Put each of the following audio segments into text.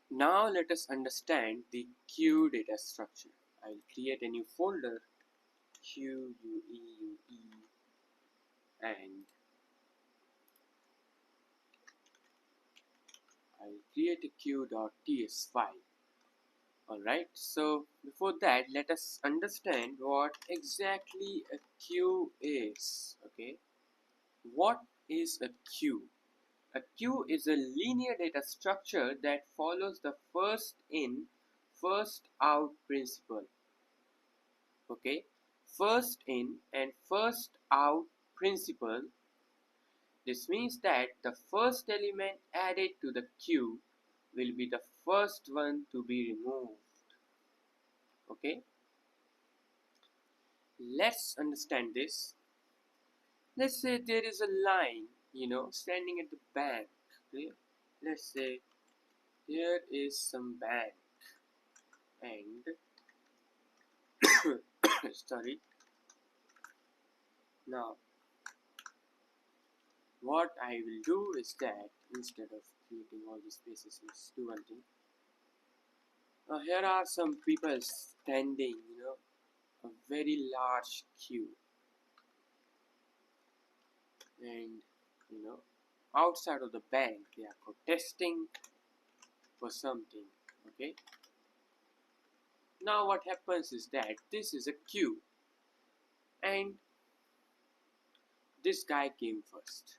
Now let us understand the queue data structure. I will create a new folder, queue, and I will create a queue.ts file. Alright, so before that, let us understand what exactly a queue is. Okay, what is a queue? A queue is a linear data structure that follows the first in, first out principle. Okay, first in and first out principle. This means that the first element added to the queue will be the first one to be removed. Okay, let's understand this. Let's say there is a line, standing at the bank. Okay, let's say there is some bank and sorry. Now what I will do is that instead of creating all these spaces, let's do one thing. Here are some people standing, a very large queue, and outside of the bank they are protesting for something. Okay, now what happens is that this is a queue and this guy came first.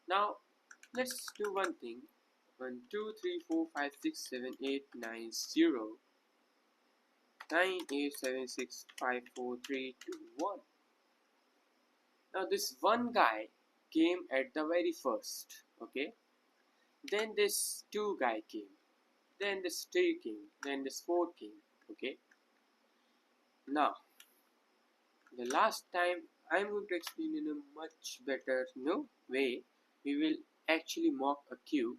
Now let's do one thing. 1 2 3 4 5 6 7 8 9 0 9 8 7 6 5 4 3 2 1. Now this one guy came at the very first. Okay, then this two guy came, then this three came, then this four came. Okay, now the last time I'm going to explain in a much better way. We will actually mock a queue.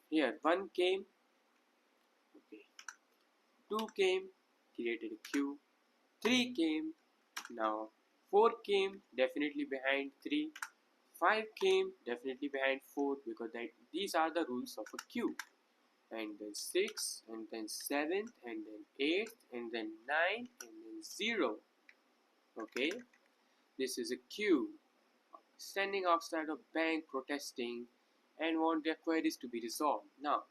Here one came, okay, two came, created a queue, three came, now four came, definitely behind three, five came, definitely behind four, because these are the rules of a queue. And then 6, and then 7, and then 8, and then 9, and then 0. Okay, this is a queue standing outside a bank protesting and want their queries to be resolved. Now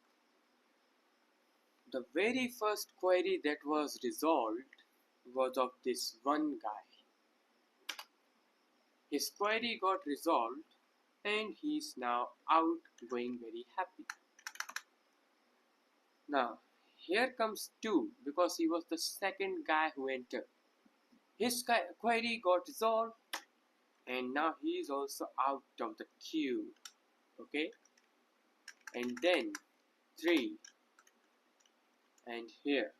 the very first query that was resolved was of this one guy. His query got resolved and he's now out going very happy. Now here comes 2 because he was the second guy who entered. His query got resolved and now he is also out of the queue. Okay, and then 3 and here.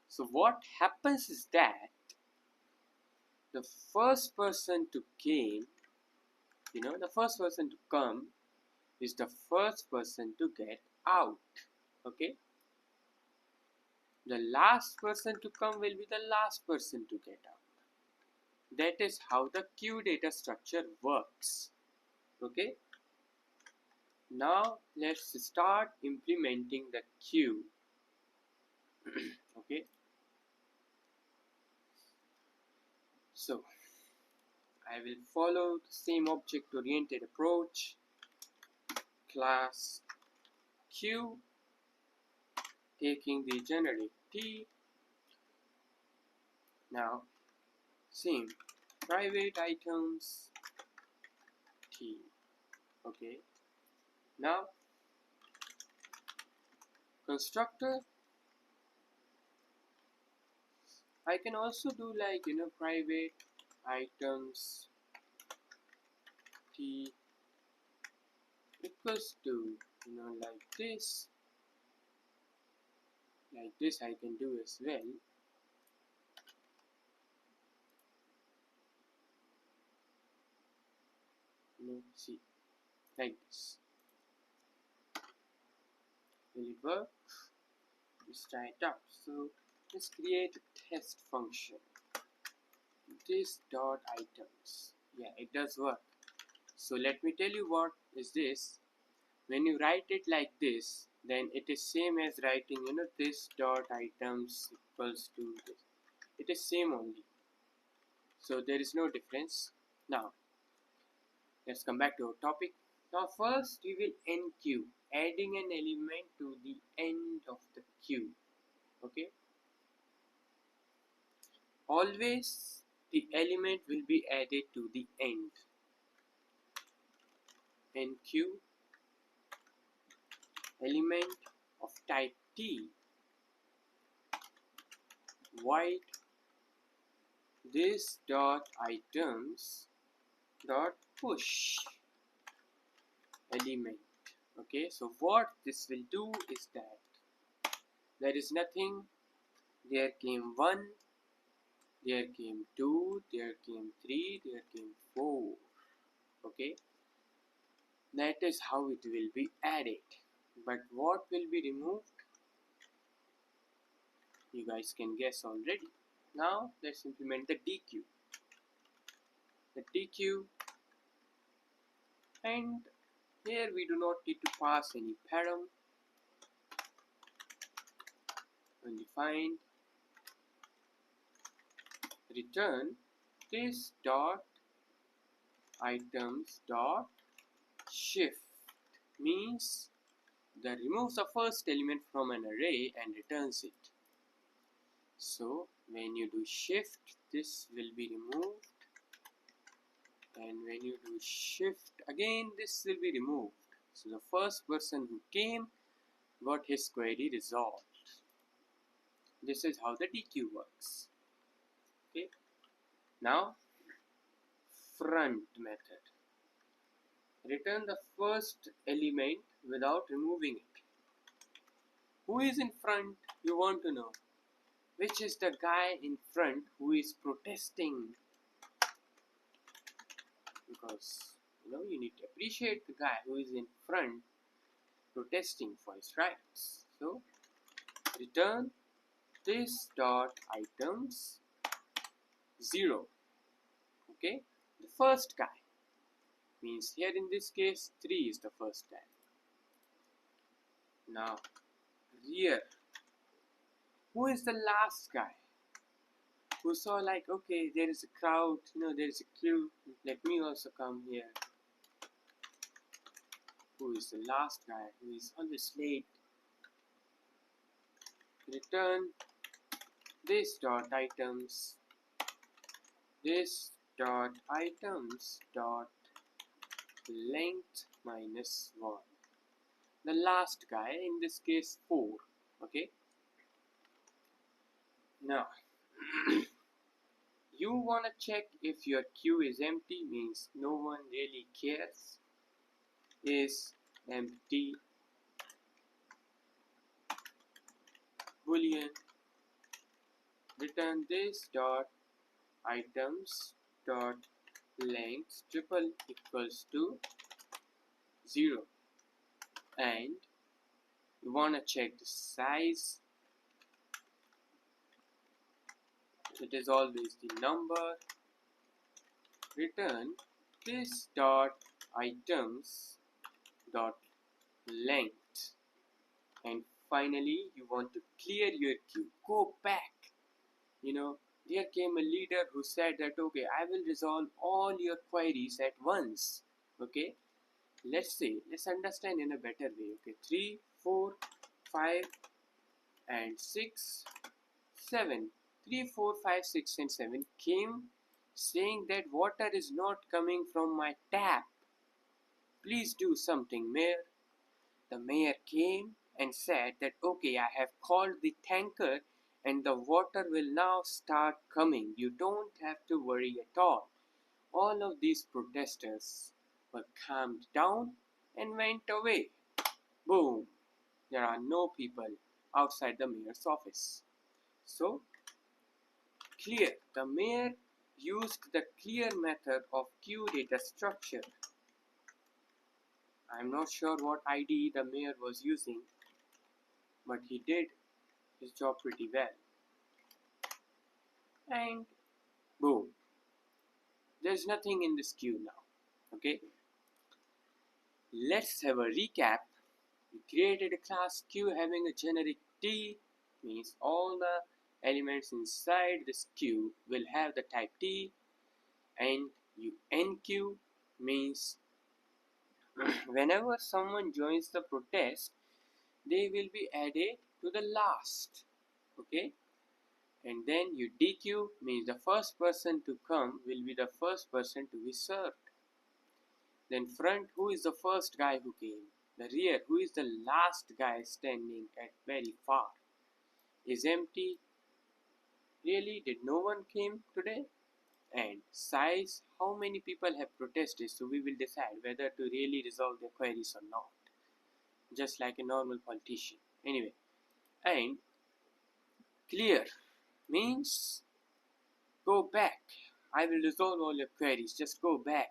So what happens is that the first person to came, the first person to come is the first person to get out. Okay, the last person to come will be the last person to get out. That is how the queue data structure works. Okay, now let's start implementing the queue. Okay, so I will follow the same object oriented approach. Class queue, taking the generic t. Now same private items t. Okay, now constructor, I can also do like private items t equals to like this I can do as well. See, like this. Will it work? Let's try it out. So let's create a test function. This dot items. Yeah, it does work. So let me tell you what is this. when you write it like this, then it is same as writing, this dot items equals to this. It is same only. So there is no difference. Now, let's come back to our topic. Now first we will enqueue, adding an element to the end of the queue. Okay. Always the element will be added to the end. Enqueue element of type T, void this dot items dot push element. Okay, so what this will do is that there is nothing. There came 1, there came 2, there came 3, there came 4. Okay, that is how it will be added. But what will be removed? You guys can guess already. Now let's implement the dequeue. The dequeue, and here we do not need to pass any param. Undefined. Return this dot items dot shift, means that removes the first element from an array and returns it. So when you do shift, this will be removed, and when you do shift again, this will be removed. So the first person who came got his query resolved. This is how the dequeue works. Okay. Now front method. Return the first element without removing it. Who is in front? You want to know. Which is the guy in front who is protesting? Because you need to appreciate the guy who is in front protesting for his rights. So return this dot items 0. Okay, the first guy means here in this case 3 is the first guy. Now rear, who is the last guy who saw like, okay, there is a crowd, there is a queue, let me also come here. Who is the last guy who is always late? Return this dot items dot length minus 1. The last guy, in this case 4. Okay, now you want to check if your queue is empty, means no one really cares. Is empty boolean, return this dot items dot length triple equals to 0, and you want to check the size. It is always the number. Return this dot items dot length, and finally you want to clear your queue. Go back. There came a leader who said that, okay, I will resolve all your queries at once. Okay, let's understand in a better way. Okay, 3, 4, 5 and 6, 7. 3, 4, 5, 6 and 7 came saying that water is not coming from my tap. Please do something, mayor. The mayor came and said that, okay, I have called the tanker and the water will now start coming. You don't have to worry at all. All of these protesters were calmed down and went away. Boom! There are no people outside the mayor's office. So, clear. The mayor used the clear method of queue data structure. I'm not sure what IDE the mayor was using, but he did his job pretty well. And boom, there's nothing in this queue now. Okay, Let's have a recap. We created a class Q having a generic T, means all the elements inside this Q will have the type T, and NQ means whenever someone joins the protest, they will be added to the last. Okay, and then you DQ means the first person to come will be the first person to be served. Then front, who is the first guy who came? The rear, who is the last guy standing at very far? Is empty. Really, did no one came today? And size, how many people have protested, so we will decide whether to really resolve their queries or not. Just like a normal politician. Anyway, and clear means go back. I will resolve all your queries. Just go back.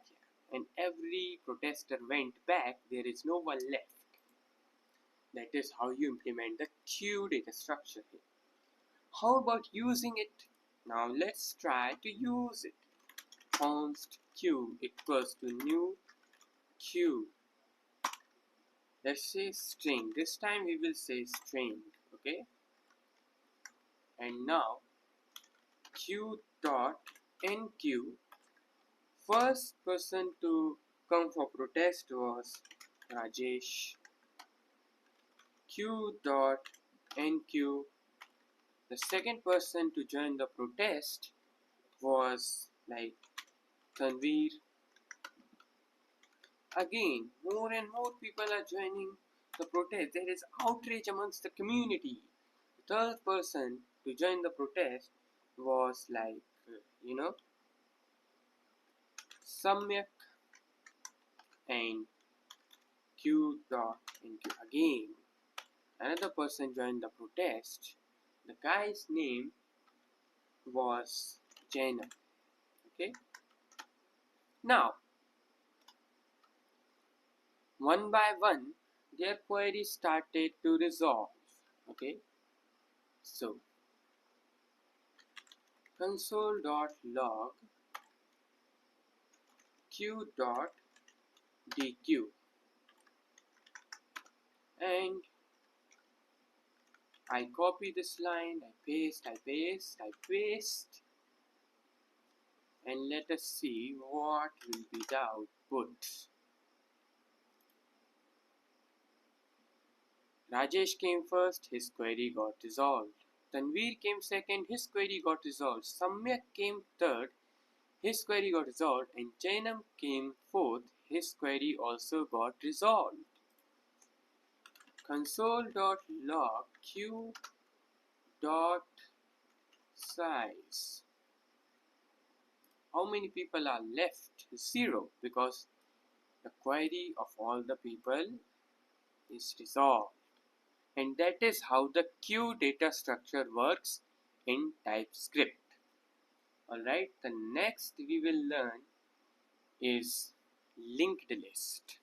And every protester went back. There is no one left. That is how you implement the queue data structure here. How about using it? Now let's try to use it. Const queue equals to new queue. Let's say string. This time we will say string. Okay. And now queue dot enqueue. First person to come for protest was Rajesh. Q dot enqueue. The second person to join the protest was like Tanveer. Again, more and more people are joining the protest. There is outrage amongst the community. The third person to join the protest was like, Samyak, and Q dot enqueue. Again, another person joined the protest. The guy's name was Jaina. Okay. Now, one by one, their queries started to resolve. Okay. So, console.log q.dq, and I copy this line, I paste, and let us see what will be the output. Rajesh came first, his query got resolved. Tanveer came second, his query got resolved. Samyak came third, his query got resolved. And Chainam came fourth, his query also got resolved. Console.log q.size. How many people are left? 0, because the query of all the people is resolved. And that is how the queue data structure works in Typescript. Alright, the next we will learn is linked list.